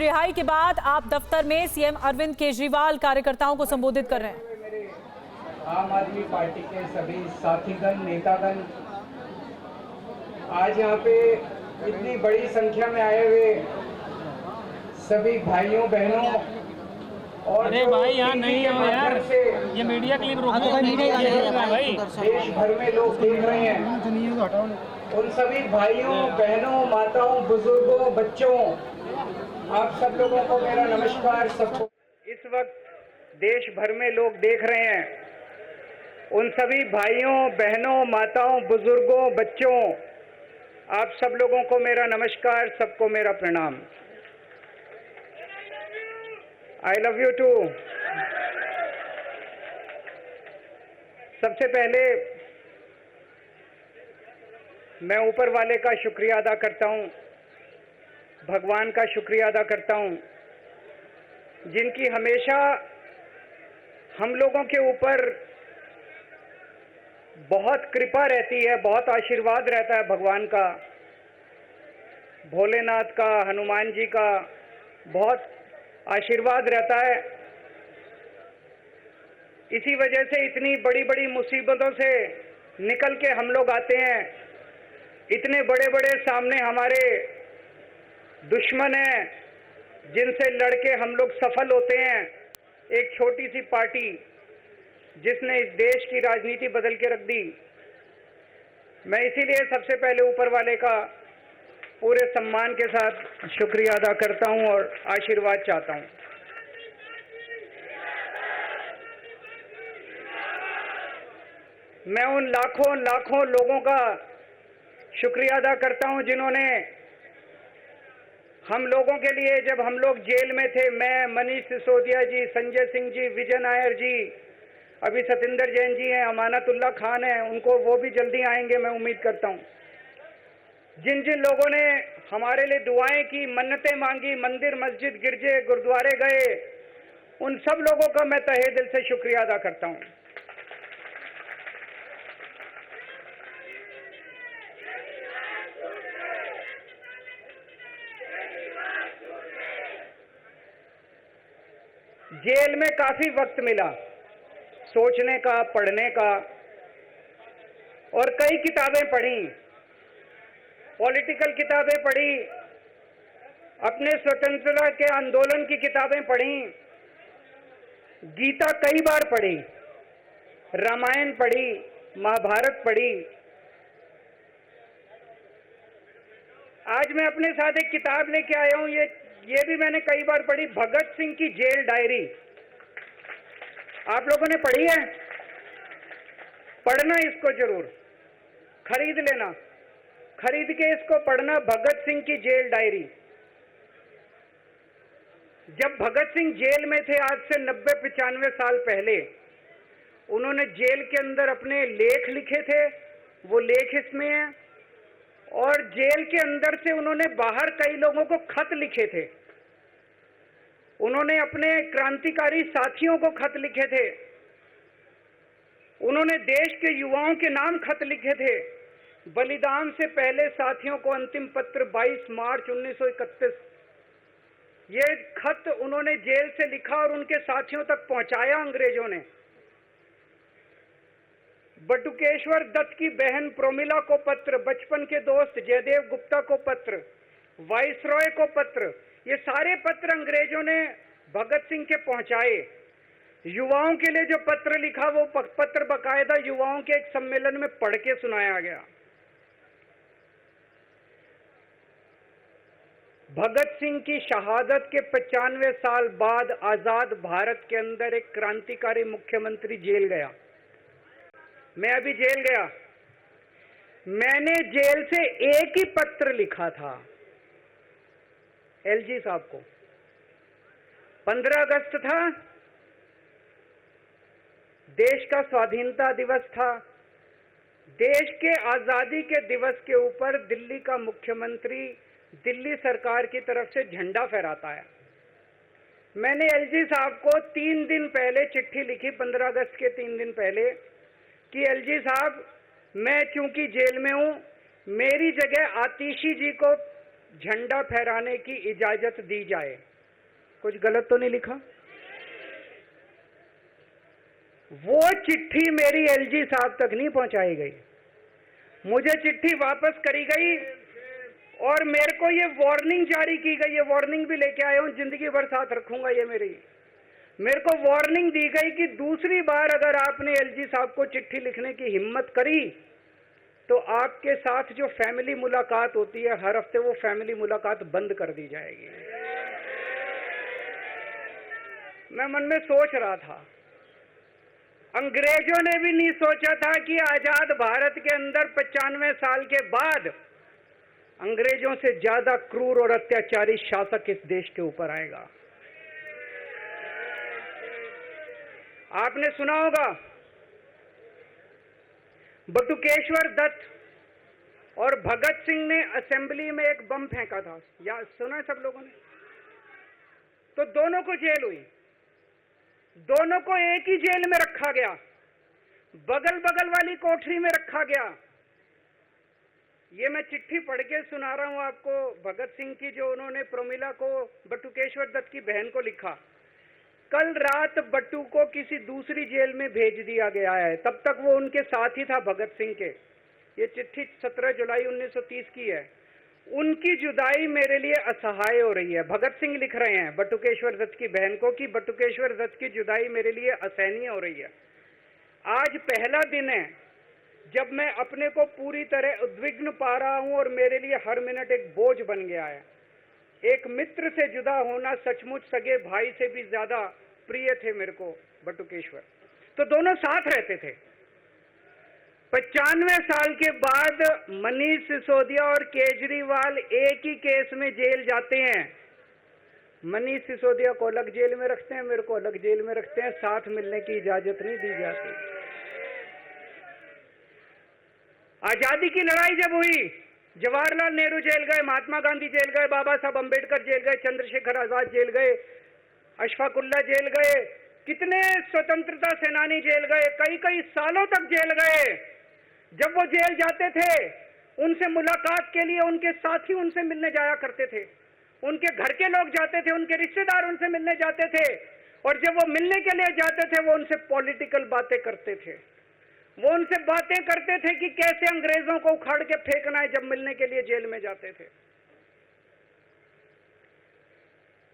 रिहाई के बाद आप दफ्तर में सीएम अरविंद केजरीवाल कार्यकर्ताओं को संबोधित कर रहे हैं। मेरे आम आदमी पार्टी के सभी साथीगण, नेतागण आज यहाँ पे इतनी बड़ी संख्या में आए हुए सभी भाइयों बहनों और अरे भाई यहाँ नहीं हो यार, ये मीडिया क्लिप रोको भाई। देश भर में लोग देख रहे हैं, उन सभी भाइयों बहनों, माताओं, बुजुर्गों, बच्चों, आप सब लोगों को मेरा नमस्कार। सबको इस वक्त देश भर में लोग देख रहे हैं, उन सभी भाइयों बहनों, माताओं, बुजुर्गों, बच्चों, आप सब लोगों को मेरा नमस्कार, सबको मेरा प्रणाम। I love you too. सबसे पहले मैं ऊपर वाले का शुक्रिया अदा करता हूं, भगवान का शुक्रिया अदा करता हूं, जिनकी हमेशा हम लोगों के ऊपर बहुत कृपा रहती है, बहुत आशीर्वाद रहता है भगवान का, भोलेनाथ का, हनुमान जी का बहुत आशीर्वाद रहता है। इसी वजह से इतनी बड़ी बड़ी मुसीबतों से निकल के हम लोग आते हैं। इतने बड़े बड़े सामने हमारे दुश्मन हैं, जिनसे लड़के हम लोग सफल होते हैं। एक छोटी सी पार्टी जिसने इस देश की राजनीति बदल के रख दी। मैं इसीलिए सबसे पहले ऊपर वाले का पूरे सम्मान के साथ शुक्रिया अदा करता हूं और आशीर्वाद चाहता हूं। मैं उन लाखों लाखों लोगों का शुक्रिया अदा करता हूं जिन्होंने हम लोगों के लिए, जब हम लोग जेल में थे, मैं, मनीष सिसोदिया जी, संजय सिंह जी, विजय नायर जी, अभी सतिंदर जैन जी हैं, अमानतुल्लाह खान हैं, उनको वो भी जल्दी आएंगे मैं उम्मीद करता हूं। जिन जिन लोगों ने हमारे लिए दुआएं की, मन्नतें मांगी, मंदिर मस्जिद गिरजे गुरुद्वारे गए, उन सब लोगों का मैं तहे दिल से शुक्रिया अदा करता हूं। जेल में काफी वक्त मिला सोचने का, पढ़ने का, और कई किताबें पढ़ी, पॉलिटिकल किताबें पढ़ी, अपने स्वतंत्रता के आंदोलन की किताबें पढ़ी, गीता कई बार पढ़ी, रामायण पढ़ी, महाभारत पढ़ी। आज मैं अपने साथ एक किताब लेके आया हूं, ये भी मैंने कई बार पढ़ी, भगत सिंह की जेल डायरी। आप लोगों ने पढ़ी है? पढ़ना इसको जरूर, खरीद लेना, खरीद के इसको पढ़ना, भगत सिंह की जेल डायरी। जब भगत सिंह जेल में थे, आज से 90-95 साल पहले, उन्होंने जेल के अंदर अपने लेख लिखे थे, वो लेख इसमें हैं। और जेल के अंदर से उन्होंने बाहर कई लोगों को खत लिखे थे, उन्होंने अपने क्रांतिकारी साथियों को खत लिखे थे, उन्होंने देश के युवाओं के नाम खत लिखे थे। बलिदान से पहले साथियों को अंतिम पत्र 22 मार्च 1931, ये खत उन्होंने जेल से लिखा और उनके साथियों तक पहुंचाया अंग्रेजों ने। बटुकेश्वर दत्त की बहन प्रोमिला को पत्र, बचपन के दोस्त जयदेव गुप्ता को पत्र, वाइसरॉय को पत्र, ये सारे पत्र अंग्रेजों ने भगत सिंह के पहुंचाए। युवाओं के लिए जो पत्र लिखा, वो पत्र बकायदा युवाओं के एक सम्मेलन में पढ़ के सुनाया गया। भगत सिंह की शहादत के 95 साल बाद आजाद भारत के अंदर एक क्रांतिकारी मुख्यमंत्री जेल गया। मैं अभी जेल गया, मैंने जेल से एक ही पत्र लिखा था एलजी साहब को। 15 अगस्त था, देश का स्वाधीनता दिवस था। देश के आजादी के दिवस के ऊपर दिल्ली का मुख्यमंत्री दिल्ली सरकार की तरफ से झंडा फहराता है। मैंने एलजी साहब को 3 दिन पहले चिट्ठी लिखी, 15 अगस्त के 3 दिन पहले, कि एलजी साहब, मैं चूंकि जेल में हूं, मेरी जगह आतिशी जी को झंडा फहराने की इजाजत दी जाए। कुछ गलत तो नहीं लिखा? वो चिट्ठी मेरी एलजी साहब तक नहीं पहुंचाई गई, मुझे चिट्ठी वापस करी गई और मेरे को ये वार्निंग जारी की गई। ये वार्निंग भी लेके आया हूं, जिंदगी भर साथ रखूंगा ये मेरे को वार्निंग दी गई कि दूसरी बार अगर आपने एलजी साहब को चिट्ठी लिखने की हिम्मत करी तो आपके साथ जो फैमिली मुलाकात होती है हर हफ्ते, वो फैमिली मुलाकात बंद कर दी जाएगी। मैं मन में सोच रहा था, अंग्रेजों ने भी नहीं सोचा था कि आजाद भारत के अंदर 95 साल के बाद अंग्रेजों से ज्यादा क्रूर और अत्याचारी शासक इस देश के ऊपर आएगा। आपने सुना होगा बटुकेश्वर दत्त और भगत सिंह ने असेंबली में एक बम फेंका था, या सुना सब लोगों ने? तो दोनों को जेल हुई, दोनों को एक ही जेल में रखा गया, बगल बगल वाली कोठरी में रखा गया। ये मैं चिट्ठी पढ़ के सुना रहा हूं आपको भगत सिंह की, जो उन्होंने प्रमिला को, बटुकेश्वर दत्त की बहन को लिखा। कल रात बट्टू को किसी दूसरी जेल में भेज दिया गया है, तब तक वो उनके साथ ही था भगत सिंह के। ये चिट्ठी 17 जुलाई 1930 की है। उनकी जुदाई मेरे लिए असहाय हो रही है। भगत सिंह लिख रहे हैं बटुकेश्वर दत्त की बहन को कि बटुकेश्वर दत्त की जुदाई मेरे लिए असहनीय हो रही है। आज पहला दिन है जब मैं अपने को पूरी तरह उद्विग्न पा रहा हूं और मेरे लिए हर मिनट एक बोझ बन गया है। एक मित्र से जुदा होना सचमुच सगे भाई से भी ज्यादा प्रिय थे मेरे को बटुकेश्वर। तो दोनों साथ रहते थे। 95 साल के बाद मनीष सिसोदिया और केजरीवाल एक ही केस में जेल जाते हैं। मनीष सिसोदिया को अलग जेल में रखते हैं, मेरे को अलग जेल में रखते हैं, साथ मिलने की इजाजत नहीं दी जाती। आजादी की लड़ाई जब हुई, जवाहरलाल नेहरू जेल गए, महात्मा गांधी जेल गए, बाबा साहब अंबेडकर जेल गए, चंद्रशेखर आजाद जेल गए, अशफाकुल्ला जेल गए, कितने स्वतंत्रता सेनानी जेल गए, कई कई सालों तक जेल गए। जब वो जेल जाते थे उनसे मुलाकात के लिए उनके साथी उनसे मिलने जाया करते थे, उनके घर के लोग जाते थे, उनके रिश्तेदार उनसे मिलने जाते थे, और जब वो मिलने के लिए जाते थे वो उनसे पॉलिटिकल बातें करते थे। वो उनसे बातें करते थे कि कैसे अंग्रेजों को उखाड़ के फेंकना है, जब मिलने के लिए जेल में जाते थे।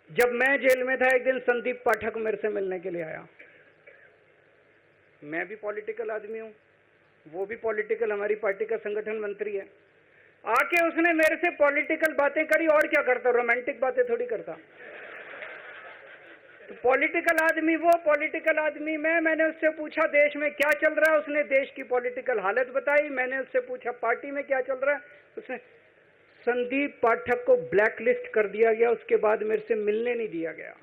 जब मैं जेल में था एक दिन संदीप पाठक मेरे से मिलने के लिए आया। मैं भी पॉलिटिकल आदमी हूं, वो भी पॉलिटिकल, हमारी पार्टी का संगठन मंत्री है। आके उसने मेरे से पॉलिटिकल बातें करी, और क्या करता, रोमांटिक बातें थोड़ी करता। तो पॉलिटिकल आदमी वो, पॉलिटिकल आदमी मैंने उससे पूछा देश में क्या चल रहा है, उसने देश की पॉलिटिकल हालत बताई। मैंने उससे पूछा पार्टी में क्या चल रहा है, उसने संदीप पाठक को ब्लैकलिस्ट कर दिया गया, उसके बाद मेरे से मिलने नहीं दिया गया।